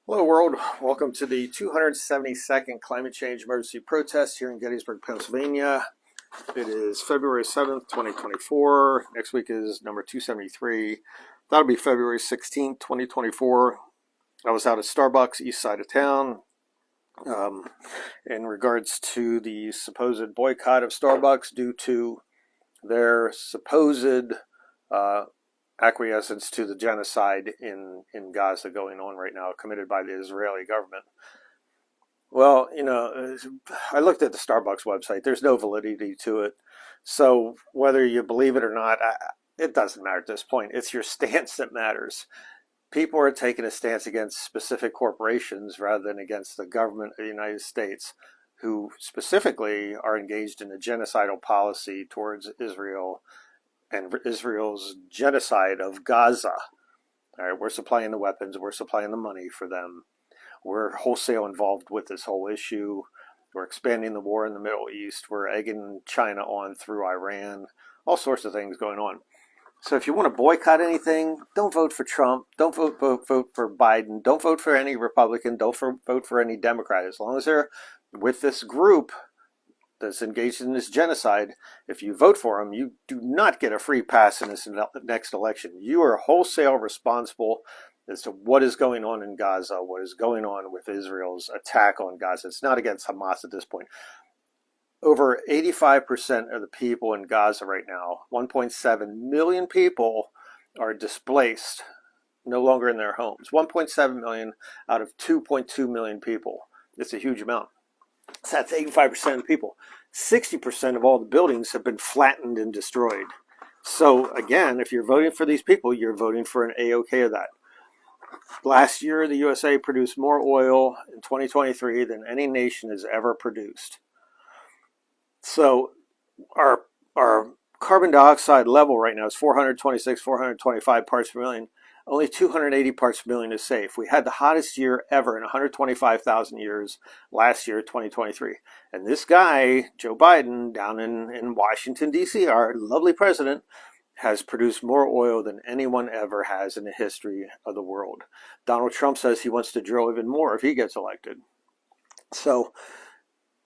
Hello world, welcome to the 272nd climate change emergency protest here in Gettysburg, Pennsylvania. It is February 7th, 2024. Next week is number 273. That'll be February 16th, 2024. I was out at Starbucks, east side of town, in regards to the supposed boycott of Starbucks due to their supposed acquiescence to the genocide in Gaza going on right now, committed by the Israeli government. Well, I looked at the Starbucks website. There's no validity to it. So whether you believe it or not, it doesn't matter at this point. It's your stance that matters. People are taking a stance against specific corporations rather than against the government of the United States, who specifically are engaged in a genocidal policy towards Israel and Israel's genocide of Gaza. All right, we're supplying the weapons, we're supplying the money for them. We're wholesale involved with this whole issue. We're expanding the war in the Middle East. We're egging China on through Iran. All sorts of things going on. So if you want to boycott anything, don't vote for Trump. Don't vote for Biden. Don't vote for any Republican. Don't vote for any Democrat. As long as they're with this group that's engaged in this genocide, if you vote for them, you do not get a free pass in this next election. You are wholesale responsible as to what is going on in Gaza, what is going on with Israel's attack on Gaza. It's not against Hamas at this point. Over 85% of the people in Gaza right now, 1.7 million people, are displaced, no longer in their homes. 1.7 million out of 2.2 million people. It's a huge amount. So that's 85% of the people. 60% of all the buildings have been flattened and destroyed. So again, if you're voting for these people, you're voting for an A-OK of that. Last year, the USA produced more oil in 2023 than any nation has ever produced. So our carbon dioxide level right now is 426, 425 parts per million. Only 280 parts per million is safe. We had the hottest year ever in 125,000 years last year, 2023. And this guy, Joe Biden, down in Washington, D.C., our lovely president, has produced more oil than anyone ever has in the history of the world. Donald Trump says he wants to drill even more if he gets elected. So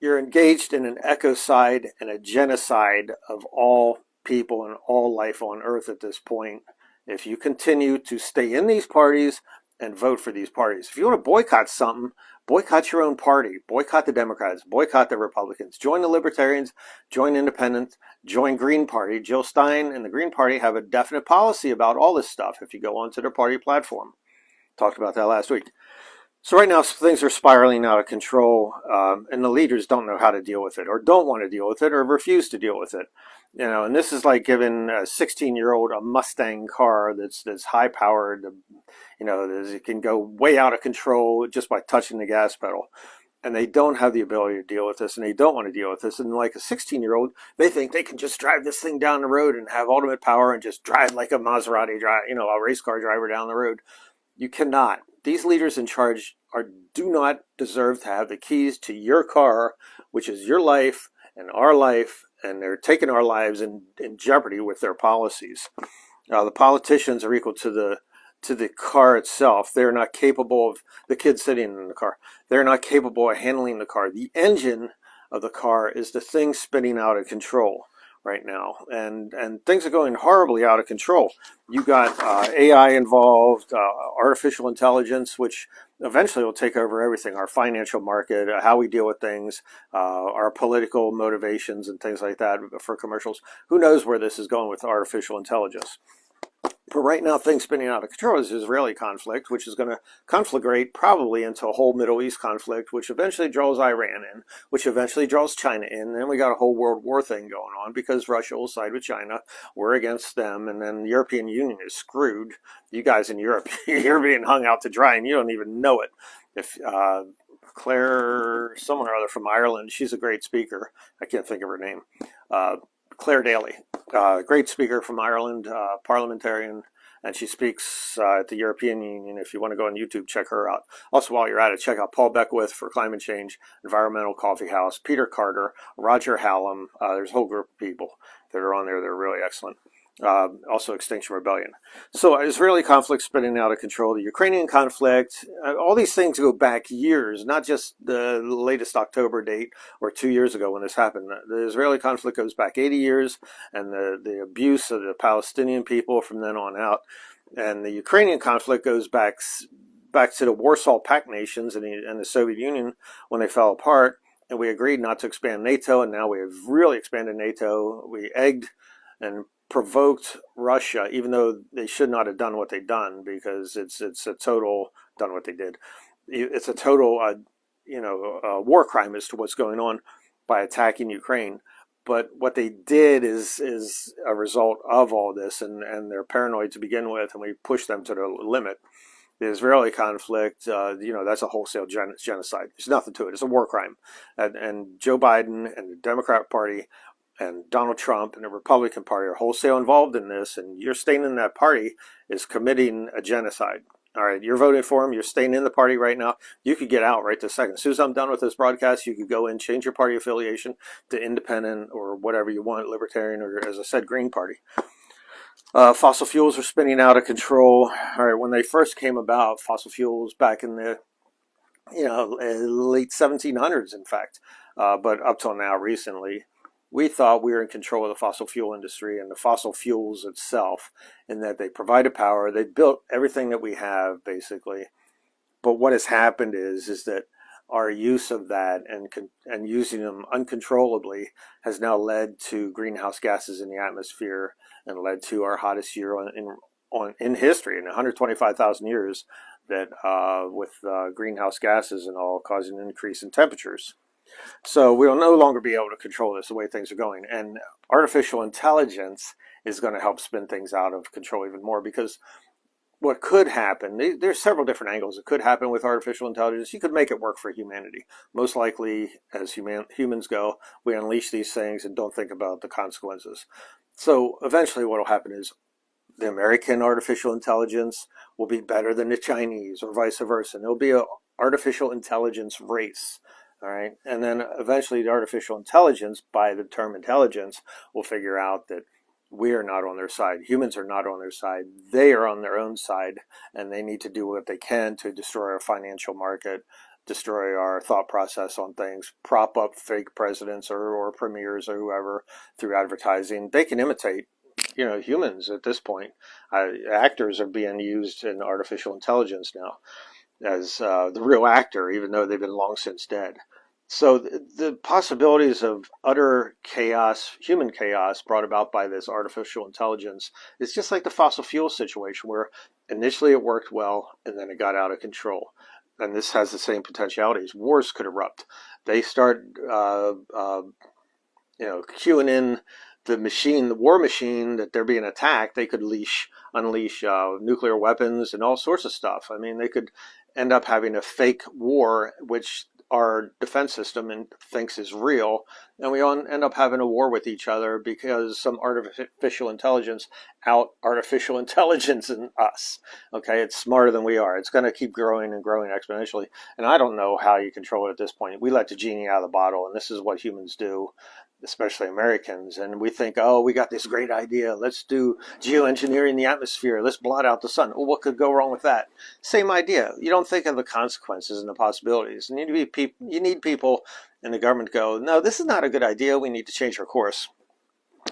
you're engaged in an ecocide and a genocide of all people and all life on Earth at this point. If you continue to stay in these parties and vote for these parties. If you want to boycott something, boycott your own party. Boycott the Democrats. Boycott the Republicans. Join the Libertarians. Join Independents. Join Green Party. Jill Stein and the Green Party have a definite policy about all this stuff if you go onto their party platform. Talked about that last week. So right now things are spiraling out of control, and the leaders don't know how to deal with it, or don't want to deal with it, or refuse to deal with it. And this is like giving a 16-year-old a Mustang car that's high powered. It can go way out of control just by touching the gas pedal. And they don't have the ability to deal with this, and they don't want to deal with this. And like a 16-year-old, they think they can just drive this thing down the road and have ultimate power and just drive like a Maserati, a race car driver down the road. You cannot. These leaders in charge do not deserve to have the keys to your car, which is your life and our life, and they're taking our lives in jeopardy with their policies. The politicians are equal to the car itself. They're not capable of the kid sitting in the car. They're not capable of handling the car. The engine of the car is the thing spinning out of control right now, and things are going horribly out of control. You got AI involved, artificial intelligence, which eventually will take over everything, our financial market, how we deal with things, our political motivations and things like that for commercials. Who knows where this is going with artificial intelligence? But right now, things spinning out of control is the Israeli conflict, which is going to conflagrate probably into a whole Middle East conflict, which eventually draws Iran in, which eventually draws China in. And then we got a whole World War thing going on because Russia will side with China. We're against them. And then the European Union is screwed. You guys in Europe, you're being hung out to dry and you don't even know it. If Claire, someone or other from Ireland, she's a great speaker. I can't think of her name. Claire Daly, great speaker from Ireland, parliamentarian, and she speaks at the European Union. If you want to go on YouTube, check her out. Also, while you're at it, check out Paul Beckwith for Climate Change, Environmental Coffee House, Peter Carter, Roger Hallam. There's a whole group of people that are on there. They're really excellent. Also Extinction Rebellion. So Israeli conflict spinning out of control, the Ukrainian conflict, all these things go back years, not just the latest October date or 2 years ago when this happened. The Israeli conflict goes back 80 years, and the abuse of the Palestinian people from then on out. And the Ukrainian conflict goes back to the Warsaw Pact nations and the Soviet Union when they fell apart, and we agreed not to expand NATO, and now we have really expanded NATO. We egged and provoked Russia, even though they should not have done what they done, because it's a total done what they did. It's a total war crime as to what's going on by attacking Ukraine. But what they did is a result of all this, and they're paranoid to begin with, and we pushed them to the limit. The Israeli conflict, that's a wholesale genocide. There's nothing to it. It's a war crime. And Joe Biden and the Democrat Party and Donald Trump and the Republican Party are wholesale involved in this, and you're staying in that party is committing a genocide. All right, you're voting for him. You're staying in the party right now. You could get out right this second. As soon as I'm done with this broadcast, you could go in, change your party affiliation to independent or whatever you want, libertarian, or, as I said, Green Party. Fossil fuels are spinning out of control. All right, when they first came about, fossil fuels back in the late 1700s, in fact, but up till now, recently, we thought we were in control of the fossil fuel industry and the fossil fuels itself, in that they provided power. They built everything that we have, basically. But what has happened is that our use of that and using them uncontrollably has now led to greenhouse gases in the atmosphere and led to our hottest year in history in 125,000 years, that with greenhouse gases and all causing an increase in temperatures. So we'll no longer be able to control this the way things are going. And artificial intelligence is going to help spin things out of control even more, because what could happen, there's several different angles that could happen with artificial intelligence. You could make it work for humanity. Most likely, as humans go, we unleash these things and don't think about the consequences. So eventually what will happen is the American artificial intelligence will be better than the Chinese, or vice versa. And there'll be an artificial intelligence race. All right. And then eventually the artificial intelligence, by the term intelligence, will figure out that we are not on their side. Humans are not on their side. They are on their own side, and they need to do what they can to destroy our financial market, destroy our thought process on things, prop up fake presidents or premiers or whoever through advertising. They can imitate, humans at this point. Actors are being used in artificial intelligence now as the real actor, even though they've been long since dead. So the possibilities of utter chaos, human chaos, brought about by this artificial intelligence is just like the fossil fuel situation, where initially it worked well and then it got out of control. And this has the same potentialities. Wars could erupt. They start, queuing in the war machine, that they're being attacked. They could unleash nuclear weapons and all sorts of stuff. I mean, they could end up having a fake war, which our defense system thinks is real, and we end up having a war with each other because some artificial intelligence artificial intelligence in us. Okay, it's smarter than we are. It's going to keep growing and growing exponentially, and I don't know how you control it at this point. We let the genie out of the bottle, and this is what humans do, especially Americans. And we think, oh, we got this great idea. Let's do geoengineering the atmosphere. Let's blot out the sun. Well, what could go wrong with that? Same idea. You don't think of the consequences and the possibilities. You need people in the government to go, no, this is not a good idea. We need to change our course.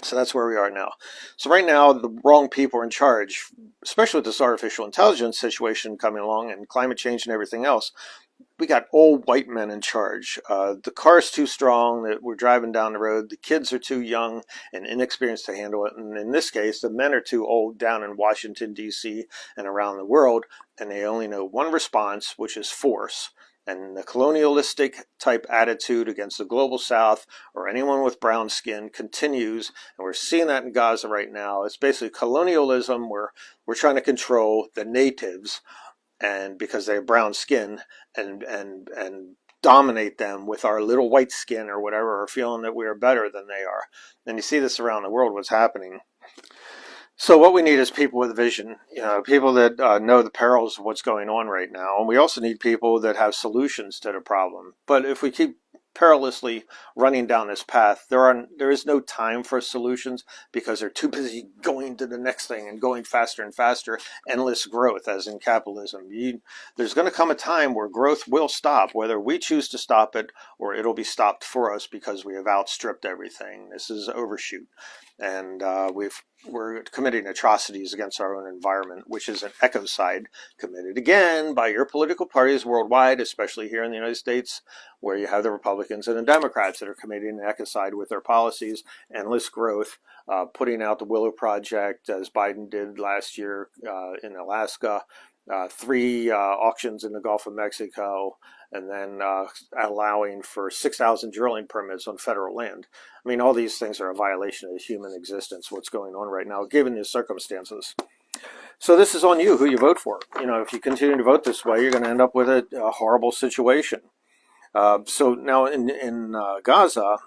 So that's where we are now. So right now, the wrong people are in charge, especially with this artificial intelligence situation coming along and climate change and everything else. We got old white men in charge. The car's too strong that we're driving down the road. The kids are too young and inexperienced to handle it. And in this case, the men are too old down in Washington, D.C. and around the world, and they only know one response, which is force. And the colonialistic type attitude against the global south or anyone with brown skin continues. And we're seeing that in Gaza right now. It's basically colonialism where we're trying to control the natives, and because they have brown skin, and dominate them with our little white skin or whatever, or feeling that we are better than they are. And you see this around the world, what's happening. So what we need is people with vision, people that know the perils of what's going on right now. And we also need people that have solutions to the problem. But if we keep perilously running down this path. There is no time for solutions because they're too busy going to the next thing and going faster and faster. Endless growth, as in capitalism. There's going to come a time where growth will stop, whether we choose to stop it or it'll be stopped for us because we have outstripped everything. This is overshoot, and we're committing atrocities against our own environment, which is an ecocide committed again by your political parties worldwide, especially here in the United States, where you have the Republicans and the Democrats that are committing an ecocide with their policies, endless growth, putting out the Willow Project, as Biden did last year in Alaska, 3 auctions in the Gulf of Mexico, and then allowing for 6,000 drilling permits on federal land. I mean, all these things are a violation of human existence, what's going on right now, given the circumstances. So this is on you, who you vote for. You know, if you continue to vote this way, you're going to end up with a horrible situation. So now in Gaza,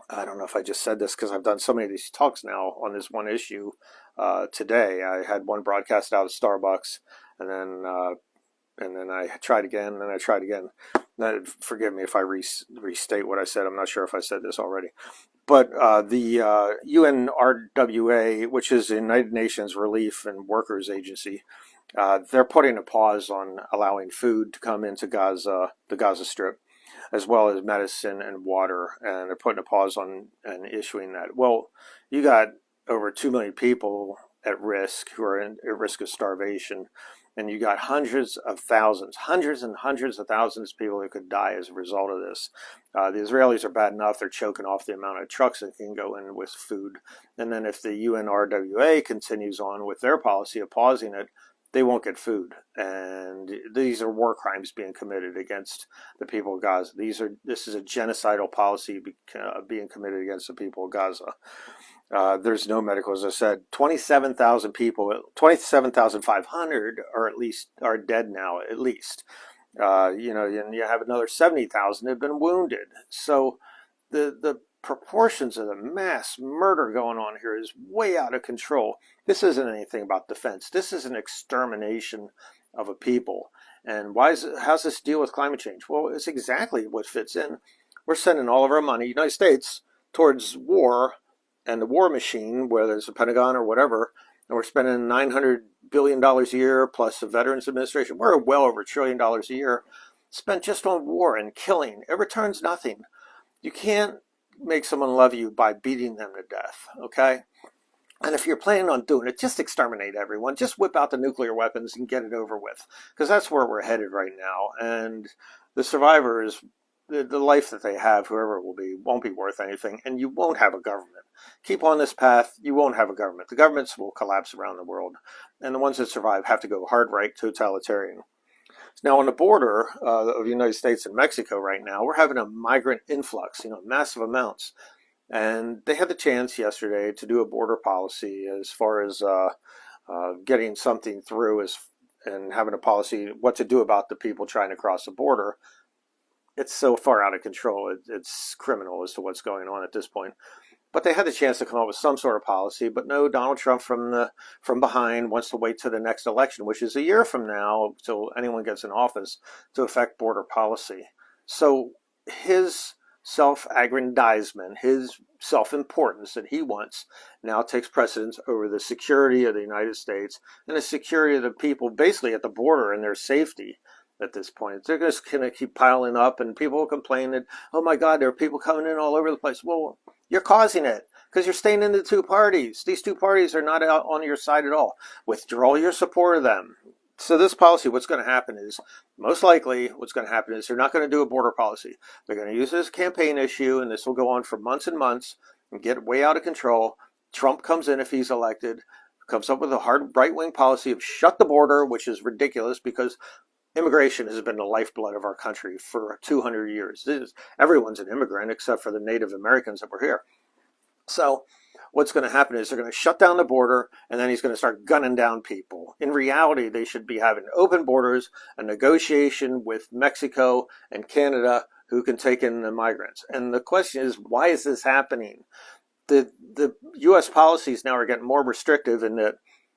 I don't know if I just said this because I've done so many of these talks now on this one issue today. I had one broadcast out of Starbucks, and then I tried again, and then I tried again. Now, forgive me if I restate what I said. I'm not sure if I said this already. But the UNRWA, which is the United Nations Relief and Workers Agency, they're putting a pause on allowing food to come into Gaza, the Gaza Strip, as well as medicine and water, and they're putting a pause on and issuing that. Well, you got over 2 million people at risk who are at risk of starvation, and you got hundreds and hundreds of thousands of people who could die as a result of this. The Israelis are bad enough; they're choking off the amount of trucks that can go in with food. And then if the UNRWA continues on with their policy of pausing it, they won't get food. And these are war crimes being committed against the people of Gaza. This is a genocidal policy being committed against the people of Gaza. There's no medical, as I said, 27,000 people, 27,500 are dead now, at least. And you have another 70,000 have been wounded. So the proportions of the mass murder going on here is way out of control. This isn't anything about defense. This is an extermination of a people. And how's this deal with climate change? Well, it's exactly what fits in. We're sending all of our money, United States, towards war and the war machine, whether it's the Pentagon or whatever, and we're spending $900 billion a year plus the Veterans Administration. We're well over $1 trillion a year spent just on war and killing. It returns nothing. You can't make someone love you by beating them to death, okay? And if you're planning on doing it, just exterminate everyone. Just whip out the nuclear weapons and get it over with, because that's where we're headed right now. And the survivors, the life that they have, whoever it will be, won't be worth anything, and you won't have a government. Keep on this path, you won't have a government. The governments will collapse around the world, and the ones that survive have to go hard right, totalitarian. Now, on the border of the United States and Mexico right now, we're having a migrant influx, massive amounts. And they had the chance yesterday to do a border policy as far as getting something through and having a policy what to do about the people trying to cross the border. It's so far out of control. It's criminal as to what's going on at this point. But they had the chance to come up with some sort of policy. But no, Donald Trump from behind wants to wait till the next election, which is a year from now, till anyone gets in office, to affect border policy. So his self-aggrandizement, his self-importance that he wants, now takes precedence over the security of the United States and the security of the people basically at the border and their safety. At this point, they're just going to keep piling up, and people will complain that, oh my God, there are people coming in all over the place. Well, you're causing it because you're staying in the two parties. These two parties are not out on your side at all. Withdraw your support of them. So this policy, what's going to happen is, most likely, what's going to happen is they're not going to do a border policy. They're going to use this campaign issue, and this will go on for months and months and get way out of control. Trump comes in if he's elected, comes up with a hard right-wing policy of shut the border, which is ridiculous because immigration has been the lifeblood of our country for 200 years. Everyone's an immigrant except for the Native Americans that were here. So what's going to happen is they're going to shut down the border, and then he's going to start gunning down people. In reality, they should be having open borders, a negotiation with Mexico and Canada who can take in the migrants. And the question is, why is this happening? The U.S. policies now are getting more restrictive in that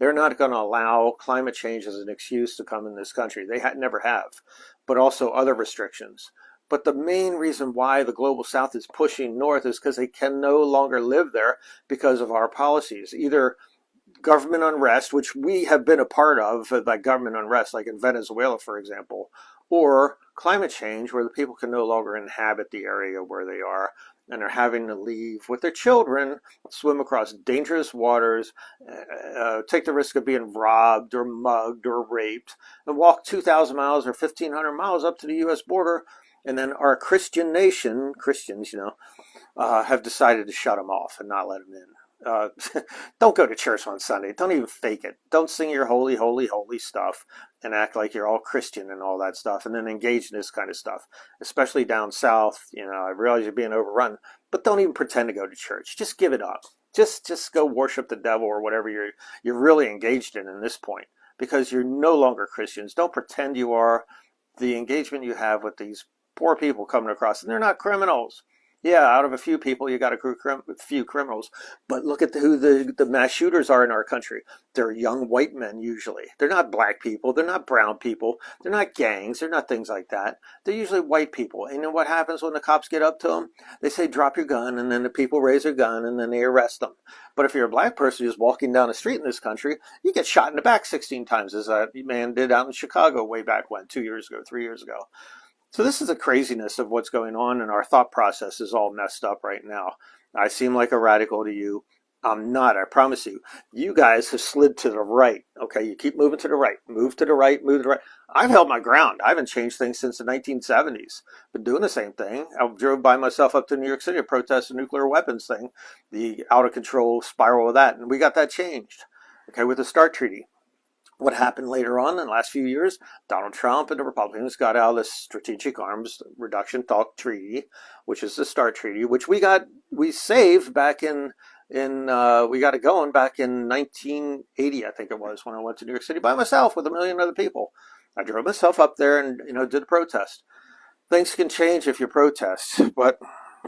they're not going to allow climate change as an excuse to come in this country. They never have, but also other restrictions. But the main reason why the global south is pushing north is because they can no longer live there because of our policies. Either government unrest, which we have been a part of, that government unrest, like in Venezuela, for example, or climate change, where the people can no longer inhabit the area where they are and are having to leave with their children, swim across dangerous waters, take the risk of being robbed or mugged or raped, and walk 2,000 miles or 1,500 miles up to the U.S. border. And then our Christian nation, Christians, have decided to shut them off and not let them in. Don't go to church on Sunday. Don't even fake it. Don't sing your holy, holy, holy stuff and act like you're all Christian and all that stuff, and then engage in this kind of stuff, especially down south. I realize you're being overrun, but don't even pretend to go to church. Just give it up. Just go worship the devil or whatever you're really engaged in this point, because you're no longer Christians. Don't pretend you are. The engagement you have with these poor people coming across, and they're not criminals. Yeah, out of a few people, you got a few criminals. But look at who the mass shooters are in our country. They're young white men, usually. They're not black people. They're not brown people. They're not gangs. They're not things like that. They're usually white people. And then what happens when the cops get up to them? They say, drop your gun, and then the people raise their gun, and then they arrest them. But if you're a black person who's walking down the street in this country, you get shot in the back 16 times, as that man did out in Chicago way back when, 2 years ago, 3 years ago. So this is the craziness of what's going on, and our thought process is all messed up right now. I seem like a radical to you. I'm not, I promise you. You guys have slid to the right. Okay, you keep moving to the right. Move to the right, move to the right. I've held my ground. I haven't changed things since the 1970s. Been doing the same thing. I drove by myself up to New York City to protest the nuclear weapons thing, the out-of-control spiral of that, and we got that changed, okay, with the START Treaty. What happened later on in the last few years, Donald Trump and the Republicans got out of the Strategic Arms Reduction Talk Treaty, which is the START Treaty, which we saved back in we got it going back in 1980, I think it was, when I went to New York City by myself with 1 million other people. I drove myself up there and did a protest. Things can change if you protest, but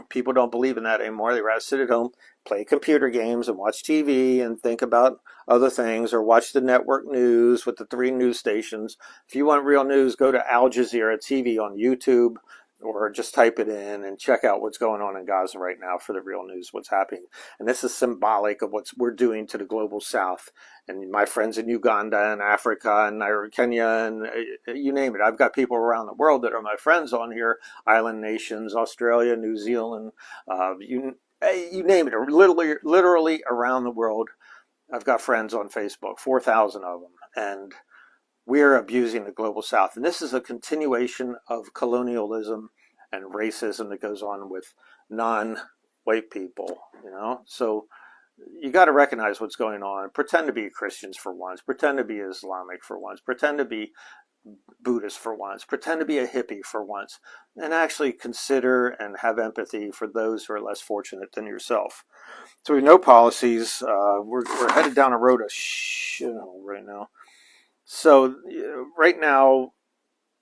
people don't believe in that anymore. They rather sit at home, play computer games, and watch TV and think about other things, or watch the network news with the 3 news stations. If you want real news, go to Al Jazeera TV on YouTube, or just type it in and check out what's going on in Gaza right now for the real news, what's happening. And this is symbolic of what we're doing to the global south. And my friends in Uganda and Africa and Kenya and you name it. I've got people around the world that are my friends on here, island nations, Australia, New Zealand, you name it, or literally around the world. I've got friends on Facebook, 4,000 of them. And we're abusing the global south. And this is a continuation of colonialism and racism that goes on with non-white people, So you got to recognize what's going on. Pretend to be Christians for once. Pretend to be Islamic for once. Pretend to be Buddhist for once. Pretend to be a hippie for once. And actually consider and have empathy for those who are less fortunate than yourself. So we have no policies. We're headed down a road of shithole right now. So right now,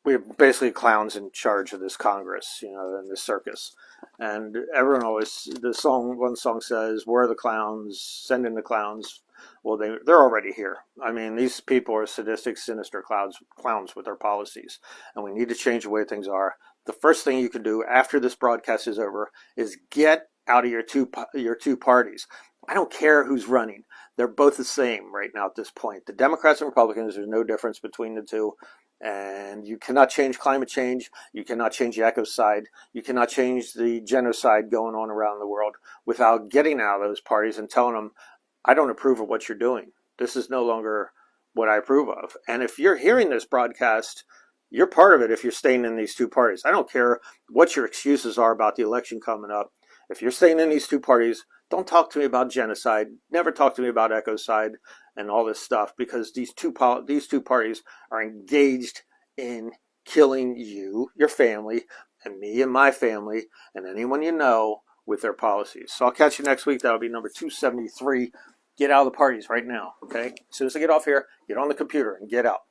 we have basically clowns in charge of this Congress, and this circus. And everyone always, one song says, where are the clowns? Send in the clowns. Well, they're already here. I mean, these people are sadistic, sinister clowns with their policies. And we need to change the way things are. The first thing you can do after this broadcast is over is get out of your two parties. I don't care who's running. They're both the same right now at this point. The Democrats and Republicans, there's no difference between the two. And you cannot change climate change. You cannot change the ecocide. You cannot change the genocide going on around the world without getting out of those parties and telling them, I don't approve of what you're doing. This is no longer what I approve of. And if you're hearing this broadcast, you're part of it if you're staying in these two parties. I don't care what your excuses are about the election coming up. If you're staying in these two parties, don't talk to me about genocide. Never talk to me about ecocide and all this stuff, because these two parties are engaged in killing you, your family, and me and my family, and anyone you know with their policies. So I'll catch you next week. That'll be number 273. Get out of the parties right now, okay? As soon as I get off here, get on the computer and get out.